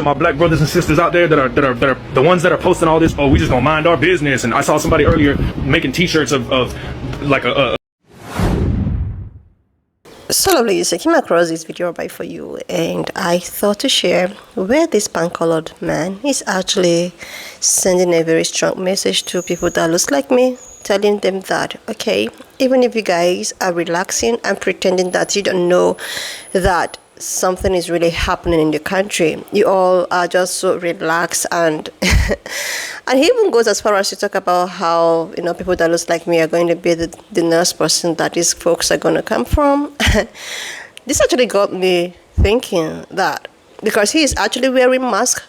my black brothers and sisters out there that are the ones that are posting all this, oh, we just gonna mind our business. And I saw somebody earlier making t-shirts of like a So lovely, I came across this video right for you, and I thought to share where this pan-colored man is actually sending a very strong message to people that looks like me, telling them that, okay, even if you guys are relaxing and pretending that you don't know that something is really happening in the country, you all are just so relaxed. And and he even goes as far as to talk about how, you know, people that looks like me are going to be the next person that these folks are going to come from. This actually got me thinking that, because he is actually wearing mask,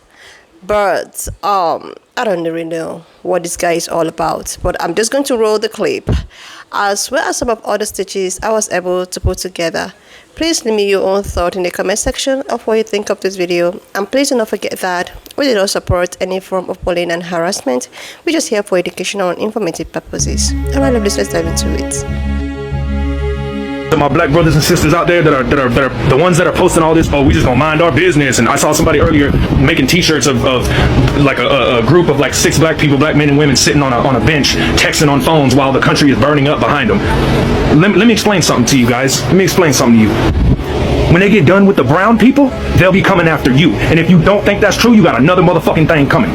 but I don't really know what this guy is all about. But I'm just going to roll the clip, as well as some of other stitches I was able to put together. Please leave me your own thought in the comment section of what you think of this video. And please do not forget that we do not support any form of bullying and harassment. We're just here for educational and informative purposes. Alright, let's dive into it. to my black brothers and sisters out there that are the ones that are posting all this, oh, we just gonna mind our business. And I saw somebody earlier making t-shirts of like a group of like 6 black people, black men and women sitting on a bench texting on phones while the country is burning up behind them. Let me explain something to you guys. Let me explain something to you. When they get done with the brown people, they'll be coming after you. And if you don't think that's true, you got another motherfucking thing coming.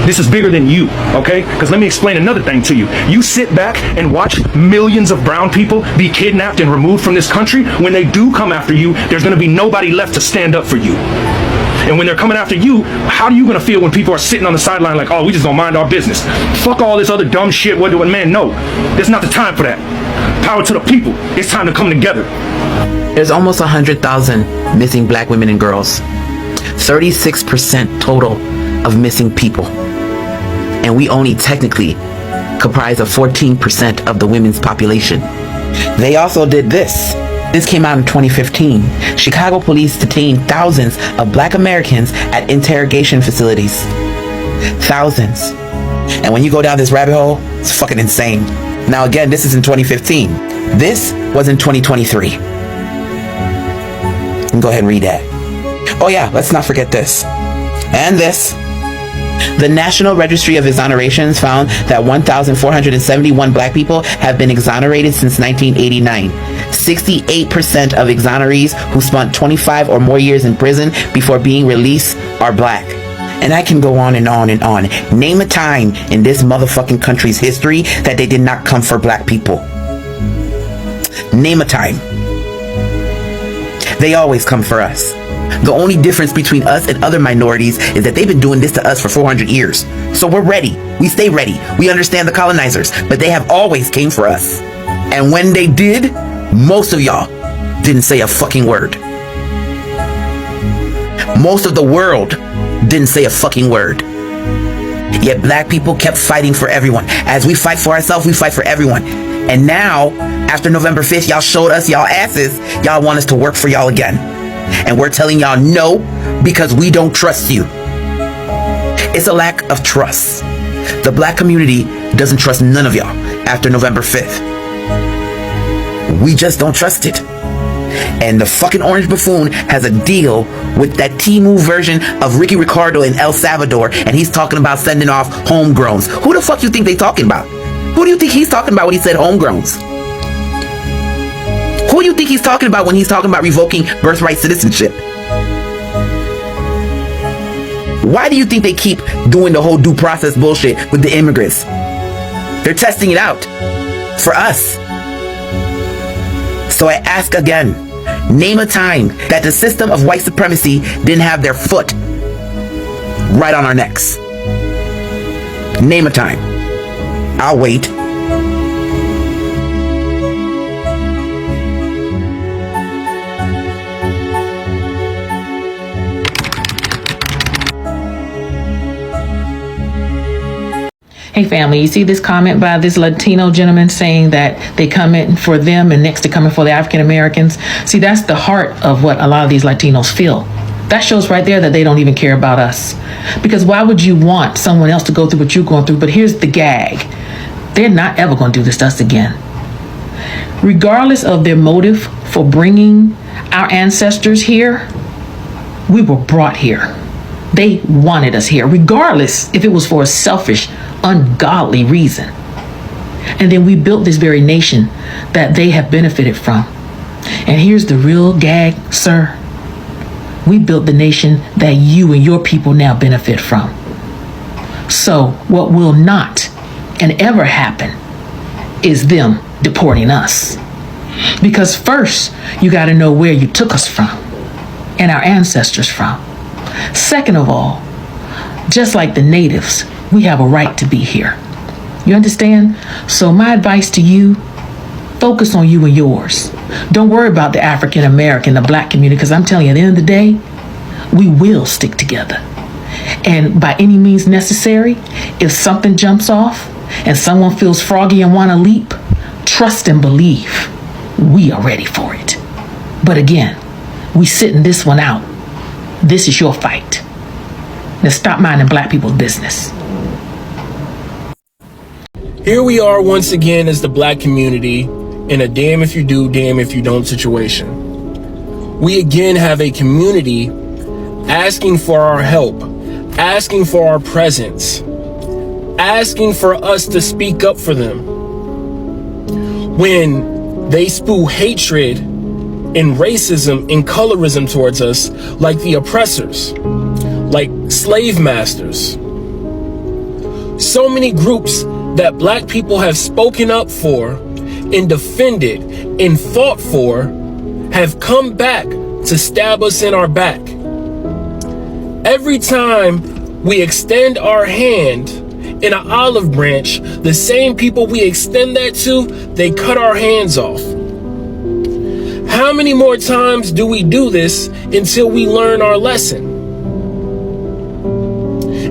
This is bigger than you, okay? Because let me explain another thing to you. You sit back and watch millions of brown people be kidnapped and removed from this country. When they do come after you, there's gonna be nobody left to stand up for you. And when they're coming after you, how are you gonna feel when people are sitting on the sideline like, oh, we just gonna mind our business? Fuck all this other dumb shit, what do it, man? No, there's not the time for that. Power to the people. It's time to come together. There's almost 100,000 missing black women and girls. 36% total of missing people. And we only technically comprise of 14% of the women's population. They also did this. This came out in 2015. Chicago police detained thousands of black Americans at interrogation facilities. Thousands. And when you go down this rabbit hole, it's fucking insane. Now again, this is in 2015. This was in 2023. You can go ahead and read that. Oh yeah, let's not forget this. And this. The National Registry of Exonerations found that 1,471 black people have been exonerated since 1989. 68% of exonerees who spent 25 or more years in prison before being released are black. And I can go on and on and on. Name a time in this motherfucking country's history that they did not come for black people. Name a time. They always come for us. The only difference between us and other minorities is that they've been doing this to us for 400 years. So we're ready. We stay ready. We understand the colonizers, but they have always came for us. And when they did, most of y'all didn't say a fucking word. Most of the world didn't say a fucking word. Yet black people kept fighting for everyone. As we fight for ourselves, we fight for everyone. And now, after November 5th, y'all showed us y'all asses. Y'all want us to work for y'all again. And we're telling y'all no, because we don't trust you. It's a lack of trust. The black community doesn't trust none of y'all after November 5th. We just don't trust it. And the fucking Orange Buffoon has a deal with that Timu version of Ricky Ricardo in El Salvador, and he's talking about sending off homegrowns. Who the fuck you think they talking about? Who do you think he's talking about when he said homegrowns? Who do you think he's talking about when he's talking about revoking birthright citizenship? Why do you think they keep doing the whole due process bullshit with the immigrants? They're testing it out for us. So I ask again, name a time that the system of white supremacy didn't have their foot right on our necks. Name a time. I'll wait. Hey family, you see this comment by this Latino gentleman saying that they come in for them and next to coming for the African Americans? See, that's the heart of what a lot of these Latinos feel. That shows right there that they don't even care about us. Because why would you want someone else to go through what you're going through? But here's the gag. They're not ever going to do this to us again. Regardless of their motive for bringing our ancestors here, we were brought here. They wanted us here, regardless if it was for a selfish, ungodly reason. And then we built this very nation that they have benefited from. And here's the real gag, sir. We built the nation that you and your people now benefit from. So what will not and ever happen is them deporting us. Because first, you got to know where you took us from and our ancestors from. Second of all, just like the natives, we have a right to be here. You understand? So my advice to you, focus on you and yours. Don't worry about the African American, the black community, because I'm telling you, at the end of the day, we will stick together. And by any means necessary, if something jumps off and someone feels froggy and want to leap, trust and believe we are ready for it. But again, we sitting this one out. This is your fight. Now stop minding black people's business. Here we are once again as the black community in a damn if you do, damn if you don't situation. We again have a community asking for our help, asking for our presence, asking for us to speak up for them. When they spew hatred and racism and colorism towards us like the oppressors, like slave masters. So many groups that black people have spoken up for and defended and fought for have come back to stab us in our back. Every time we extend our hand in an olive branch, the same people we extend that to, they cut our hands off. How many more times do we do this until we learn our lesson?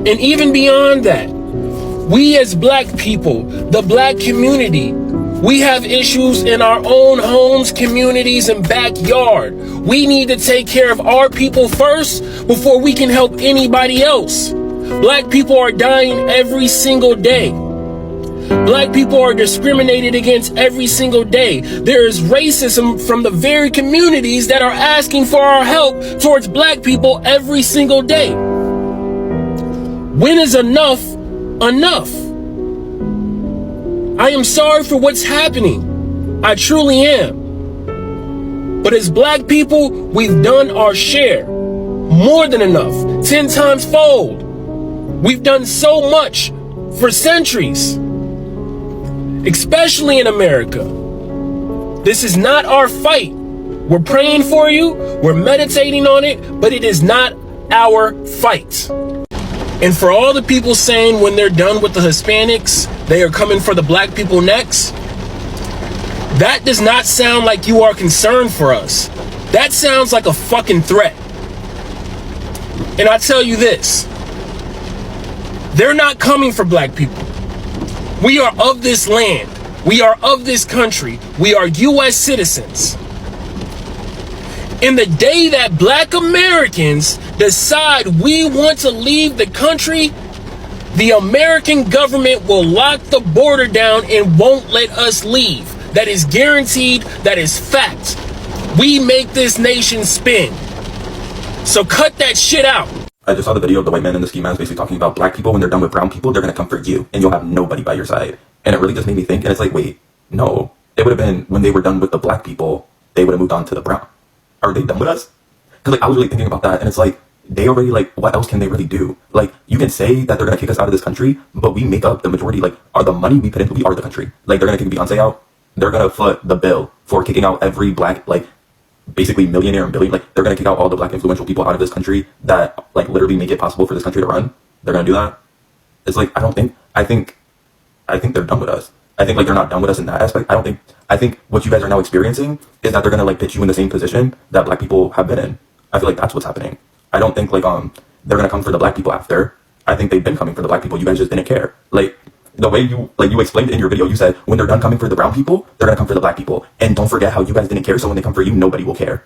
And even beyond that, we as black people, the black community, we have issues in our own homes, communities, and backyard. We need to take care of our people first before we can help anybody else. Black people are dying every single day. Black people are discriminated against every single day. There is racism from the very communities that are asking for our help towards black people every single day. When is enough enough? I am sorry for what's happening. I truly am. But as black people, we've done our share. More than enough. 10 times fold. We've done so much for centuries. Especially in America. This is not our fight. We're praying for you. We're meditating on it. But it is not our fight. And for all the people saying when they're done with the Hispanics, they are coming for the black people next, that does not sound like you are concerned for us. That sounds like a fucking threat. And I tell you this, they're not coming for black people. We are of this land. We are of this country. We are U.S. citizens. In the day that black Americans decide we want to leave the country, the American government will lock the border down and won't let us leave. That is guaranteed. That is fact. We make this nation spin. So cut that shit out. I just saw the video of the white man in the ski mask basically talking about black people when they're done with brown people, they're going to come for you and you'll have nobody by your side. And it really just made me think, and it's like, wait, no. It would have been when they were done with the black people, they would have moved on to the brown. Are they done with us? Because like I was really thinking about that, and it's like, they already, like, what else can they really do? Like, you can say that they're going to kick us out of this country, but we make up the majority, like, are the money we put in, we are the country. Like, they're going to kick Beyonce out. They're going to foot the bill for kicking out every black, like, basically millionaire and billion, like, they're going to kick out all the black influential people out of this country that, like, literally make it possible for this country to run. They're going to do that. It's like, I think they're done with us. I think, like, they're not done with us in that aspect. I think what you guys are now experiencing is that they're going to, like, put you in the same position that black people have been in. I feel like that's what's happening. I don't think, like, they're going to come for the black people after. I think they've been coming for the black people. You guys just didn't care. Like, the way you explained in your video, you said, when they're done coming for the brown people, they're going to come for the black people. And don't forget how you guys didn't care, so when they come for you, nobody will care.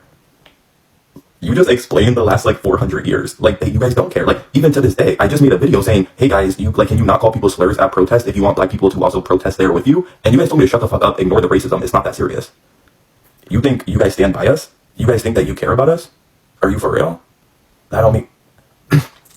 You just explained the last, like, 400 years. Like, you guys don't care. Like, even to this day, I just made a video saying, hey, guys, can you not call people slurs at protest if you want black people to also protest there with you? And you guys told me to shut the fuck up, ignore the racism. It's not that serious. You think you guys stand by us? You guys think that you care about us? Are you for real? That don't mean...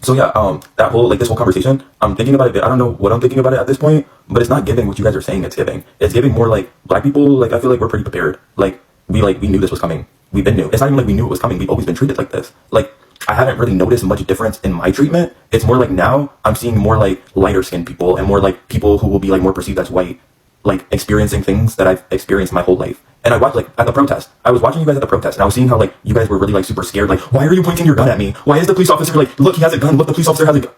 So yeah, that whole, like, this whole conversation, I'm thinking about it. I don't know what I'm thinking about it at this point, but it's not giving what you guys are saying it's giving. It's giving more like black people, like, I feel like we're pretty prepared. Like, we knew this was coming. We've been new. It's not even like we knew it was coming. We've always been treated like this. Like, I haven't really noticed much difference in my treatment. It's more like now I'm seeing more like lighter skinned people and more like people who will be like more perceived as white, like experiencing things that I've experienced my whole life. And I watched, like, at the protest, I was watching you guys at the protest, and I was seeing how, like, you guys were really, like, super scared. Like, why are you pointing your gun at me? Why is the police officer, like, look, he has a gun. Look, the police officer has a gun.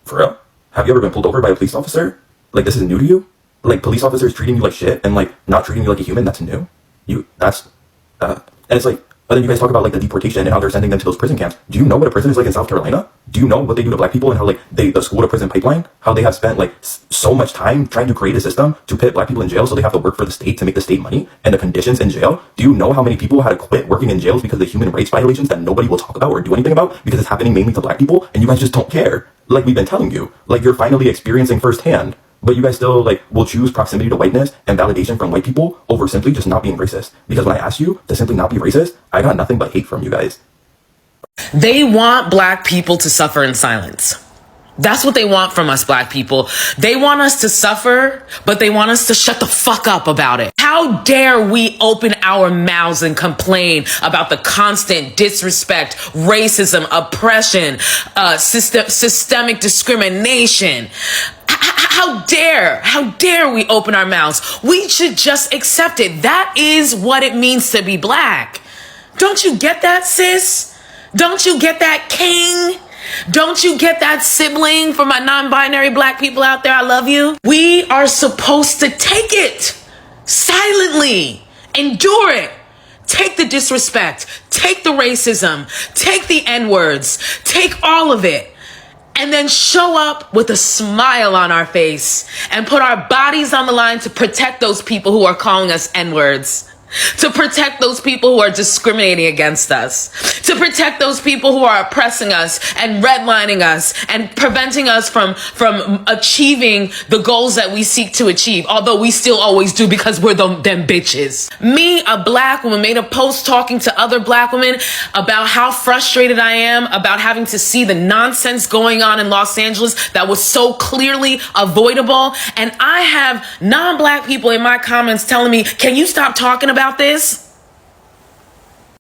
For real? Have you ever been pulled over by a police officer? Like, this is new to you? Like, police officers treating you like shit and, like, not treating you like a human? That's new? And it's like, but then you guys talk about, like, the deportation and how they're sending them to those prison camps. Do you know what a prison is like in South Carolina? Do you know what they do to black people and how, like, the school to prison pipeline, how they have spent, like, so much time trying to create a system to put black people in jail so they have to work for the state to make the state money, and the conditions in jail? Do you know how many people had to quit working in jails because of the human rights violations that nobody will talk about or do anything about because it's happening mainly to black people, and you guys just don't care? Like we've been telling you, like, you're finally experiencing firsthand. But you guys still, like, will choose proximity to whiteness and validation from white people over simply just not being racist. Because when I asked you to simply not be racist, I got nothing but hate from you guys. They want black people to suffer in silence. That's what they want from us, black people. They want us to suffer, but they want us to shut the fuck up about it. How dare we open our mouths and complain about the constant disrespect, racism, oppression, systemic discrimination? How dare we open our mouths? We should just accept it. That is what it means to be black. Don't you get that, sis? Don't you get that, king? Don't you get that, sibling? For my non-binary black people out there, I love you. We are supposed to take it silently, endure it. Take the disrespect, take the racism, take the N-words, take all of it. And then show up with a smile on our face and put our bodies on the line to protect those people who are calling us N-words. To protect those people who are discriminating against us, to protect those people who are oppressing us and redlining us and preventing us from achieving the goals that we seek to achieve, although we still always do because we're them bitches. Me, a black woman, made a post talking to other black women about how frustrated I am about having to see the nonsense going on in Los Angeles that was so clearly avoidable. And I have non-black people in my comments telling me, can you stop talking about this?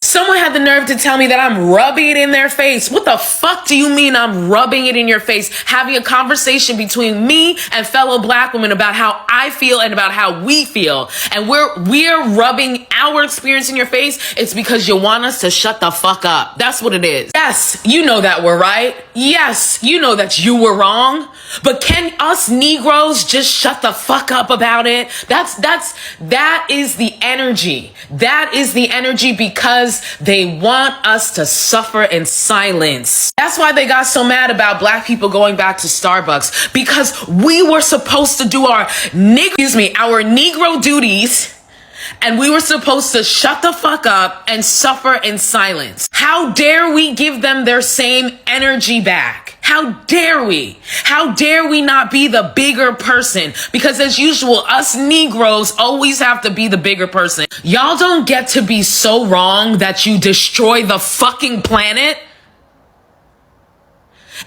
Someone had the nerve to tell me that I'm rubbing it in their face. What the fuck do you mean I'm rubbing it in your face? Having a conversation between me and fellow black women about how I feel and about how we feel. And we're rubbing our experience in your face. It's because you want us to shut the fuck up. That's what it is. Yes, you know that we're right. Yes, you know that you were wrong. But can us Negroes just shut the fuck up about it? That is the energy. That is the energy because they want us to suffer in silence. That's why they got so mad about black people going back to Starbucks, because we were supposed to do our Negro duties, and we were supposed to shut the fuck up and suffer in silence. How dare we give them their same energy back? How dare we? How dare we not be the bigger person? Because as usual, us Negroes always have to be the bigger person. Y'all don't get to be so wrong that you destroy the fucking planet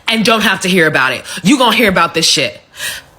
and don't have to hear about it. You gonna hear about this shit.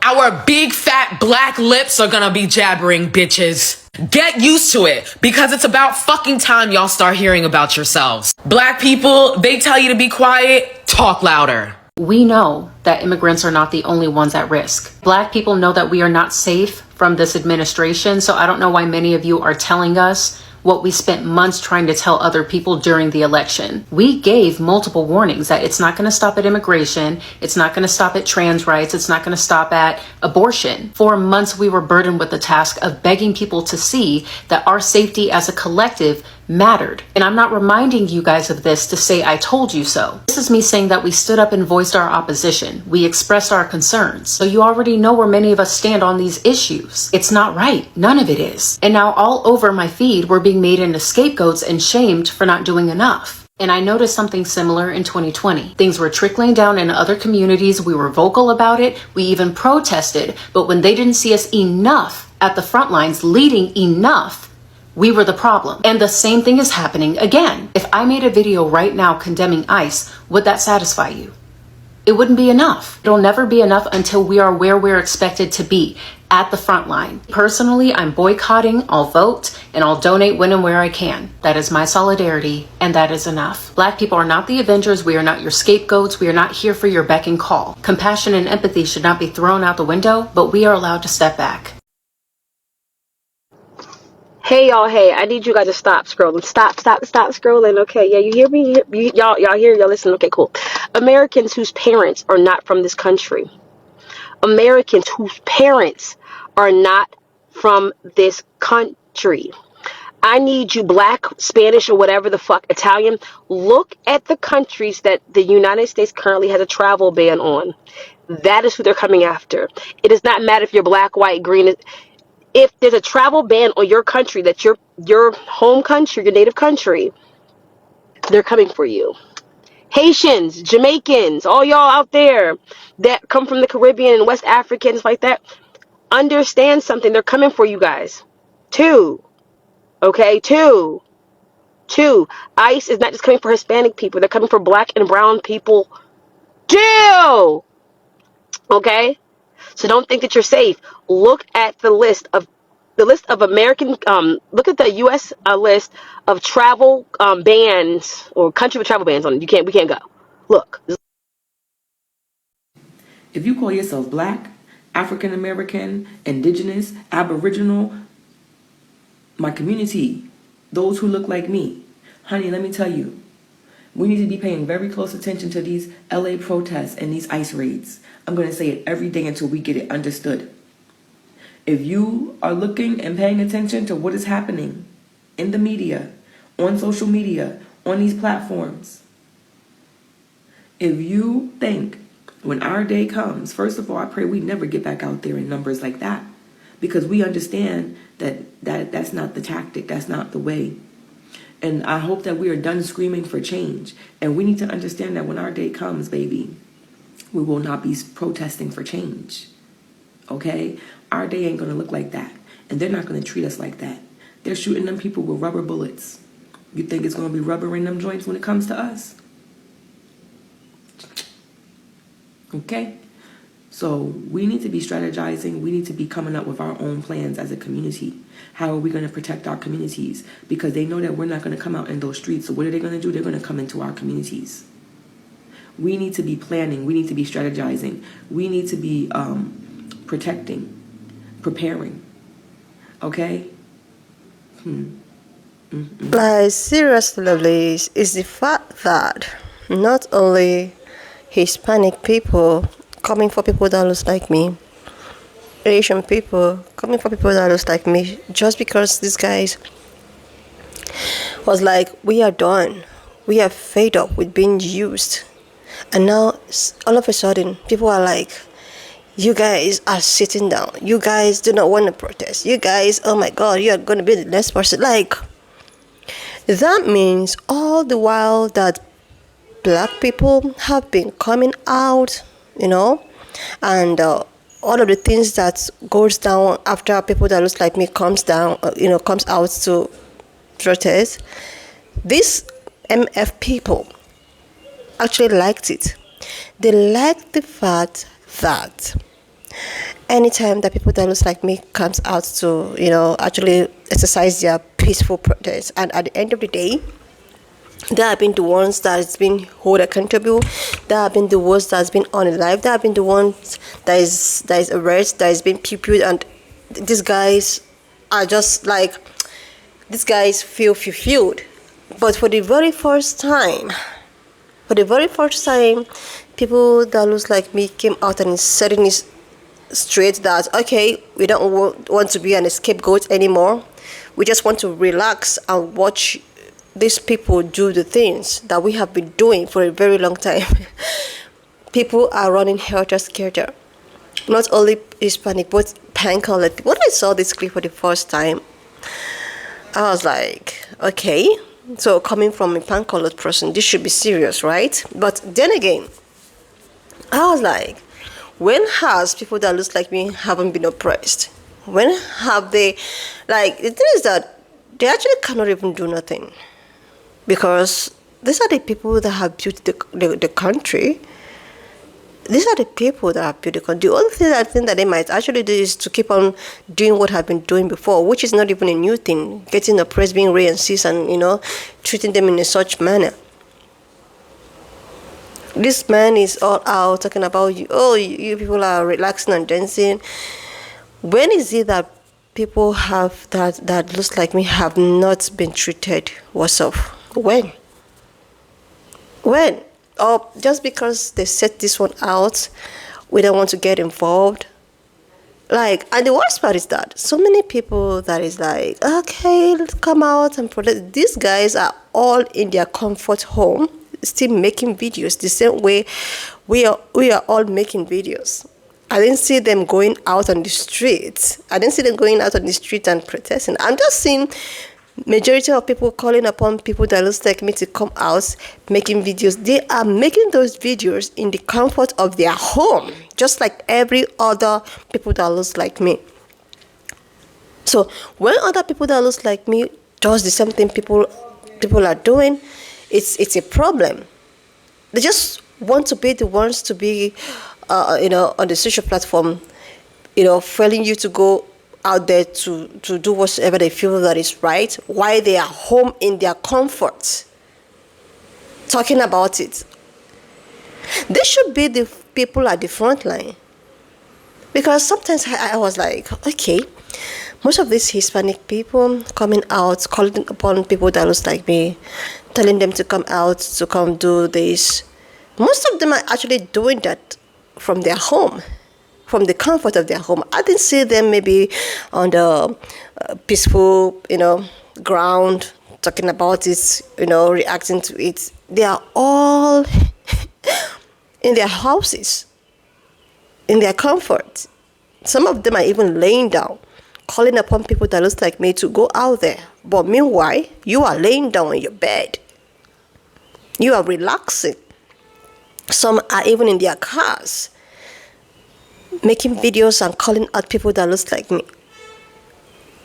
Our big fat black lips are gonna be jabbering, bitches. Get used to it, because it's about fucking time y'all start hearing about yourselves. Black people, they tell you to be quiet, talk louder. We know that immigrants are not the only ones at risk. Black people know that we are not safe from this administration, so I don't know why many of you are telling us what we spent months trying to tell other people during the election. We gave multiple warnings that it's not going to stop at immigration, it's not going to stop at trans rights, it's not going to stop at abortion. For months, we were burdened with the task of begging people to see that our safety as a collective mattered. And I'm not reminding you guys of this to say I told you so. This is me saying that we stood up and voiced our opposition. We expressed our concerns. So you already know where many of us stand on these issues. It's not right. None of it is. And now all over my feed, we're being made into scapegoats and shamed for not doing enough. And I noticed something similar in 2020. Things were trickling down in other communities. We were vocal about it. We even protested. But when they didn't see us enough at the front lines leading enough, we were the problem. And the same thing is happening again. If I made a video right now condemning ICE, would that satisfy you? it wouldn't be enough. It'll never be enough until we are where we're expected to be, at the front line. Personally, I'm boycotting, I'll vote, and I'll donate when and where I can. That is my solidarity, and that is enough. Black people are not the Avengers. We are not your scapegoats. We are not here for your beck and call. Compassion and empathy should not be thrown out the window, but we are allowed to step back. Hey y'all, hey, I need you guys to stop scrolling. Stop scrolling. Okay, yeah, you hear me? Y'all hear, y'all listen. Okay, cool. Americans whose parents are not from this country. Americans whose parents are not from this country. I need you, Black, Spanish, or whatever the fuck, Italian. Look at the countries that the United States currently has a travel ban on. That is who they're coming after. It does not matter if you're black, white, green. If there's a travel ban on your country, that's your home country, your native country, they're coming for you. Haitians, Jamaicans, all y'all out there that come from the Caribbean and West Africans like that, understand something. They're coming for you guys. Two. Okay? Two. ICE is not just coming for Hispanic people. They're coming for black and brown people too. Okay? So don't think that you're safe. Look at the list of American, look at the U.S. List of travel bans, or country with travel bans on it. We can't go. Look. If you call yourself Black, African American, Indigenous, Aboriginal, my community, those who look like me, honey, let me tell you, we need to be paying very close attention to these LA protests and these ICE raids. I'm going to say it every day until we get it understood. If you are looking and paying attention to what is happening in the media, on social media, on these platforms, if you think when our day comes, first of all, I pray we never get back out there in numbers like that, because we understand that's not the tactic, that's not the way. And I hope that we are done screaming for change. And we need to understand that when our day comes, baby, we will not be protesting for change. Okay? Our day ain't going to look like that. And they're not going to treat us like that. They're shooting them people with rubber bullets. You think it's going to be rubber in them joints when it comes to us? Okay? So we need to be strategizing. We need to be coming up with our own plans as a community. How are we going to protect our communities? Because they know that we're not going to come out in those streets. So what are they going to do? They're going to come into our communities. We need to be planning. We need to be strategizing. We need to be protecting, preparing. Okay? Like, seriously, lovely, is the fact that not only Hispanic people coming for people that looks like me, Asian people coming for people that looks like me, just because these guys was like, we are done, we are fed up with being used. And now all of a sudden people are like, you guys are sitting down, you guys do not want to protest, you guys, oh my god, you are going to be the next person. Like, that means all the while that black people have been coming out, and all of the things that goes down after people that looks like me comes out to protest, these MF people actually liked it. They liked the fact that anytime that people that looks like me comes out to, actually exercise their peaceful protest, and at the end of the day, they have been the ones that has been held accountable. They have been the ones that has been unalive. They have been the ones that is arrested, that has been pupiled, and these guys are just like, these guys feel fulfilled. But for the very first time, people that looks like me came out and setting it straight that, okay, we don't want to be an scapegoat anymore. We just want to relax and watch these people do the things that we have been doing for a very long time. People are running helter-skelter. Not only Hispanic, but pan-colored people. When I saw this clip for the first time, I was like, okay, so coming from a pan-colored person, this should be serious, right? But then again, I was like, when has people that looks like me haven't been oppressed? When have they, like, the thing is that they actually cannot even do nothing. Because these are the people that have built the country. These are the people that are beautiful. The only thing I think that they might actually do is to keep on doing what I've been doing before, which is not even a new thing. Getting oppressed, being raped and seized, and treating them in a such manner. This man is all out talking about you. Oh, you people are relaxing and dancing. When is it that people have that looks like me have not been treated worse off? When? Or just because they set this one out, we don't want to get involved. And the worst part is that so many people that is like, okay, let's come out and protest. These guys are all in their comfort home, still making videos the same way we are all making videos. I didn't see them going out on the streets. And protesting. I'm just seeing majority of people calling upon people that looks like me to come out making videos. They are making those videos in the comfort of their home, just like every other people that looks like me. So when other people that looks like me does the same thing people are doing, it's a problem. They just want to be the ones to be on the social platform, failing you to go out there to do whatever they feel that is right, while they are home in their comfort, talking about it. They should be the people at the front line. Because sometimes I was like, okay, most of these Hispanic people coming out, calling upon people that looks like me, telling them to come out, to come do this. Most of them are actually doing that from their home, from the comfort of their home. I didn't see them maybe on the peaceful, ground, talking about it, reacting to it. They are all in their houses, in their comfort. Some of them are even laying down, calling upon people that looks like me to go out there. But meanwhile, you are laying down in your bed. You are relaxing. Some are even in their cars, making videos and calling out people that looks like me.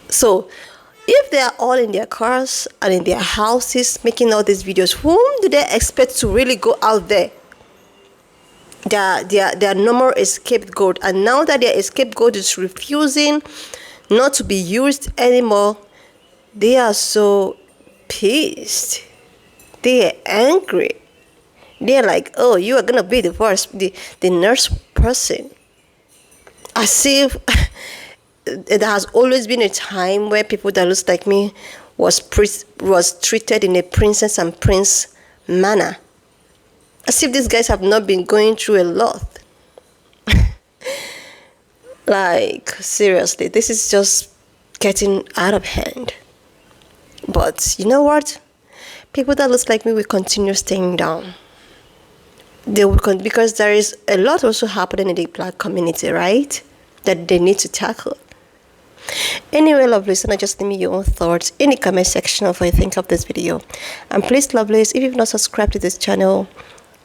So, if they are all in their cars and in their houses making all these videos, whom do they expect to really go out there? Their normal scapegoat, and now that their scapegoat is refusing not to be used anymore, they are so pissed. They are angry. They're like, oh, you are gonna be the nurse person. As if there has always been a time where people that looks like me was treated in a princess and prince manner. As if these guys have not been going through a lot. Seriously, this is just getting out of hand. But you know what? People that looks like me will continue staying down. They will because there is a lot also happening in the black community, right? That they need to tackle. Anyway, lovely listener, just leave me your own thoughts in the comment section of what you think of this video. And please, lovelies, if you've not subscribed to this channel,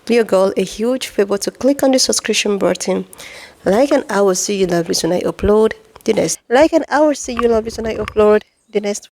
do your girl a huge favor to click on the subscription button. And I will see you, lovelies, when I upload the next.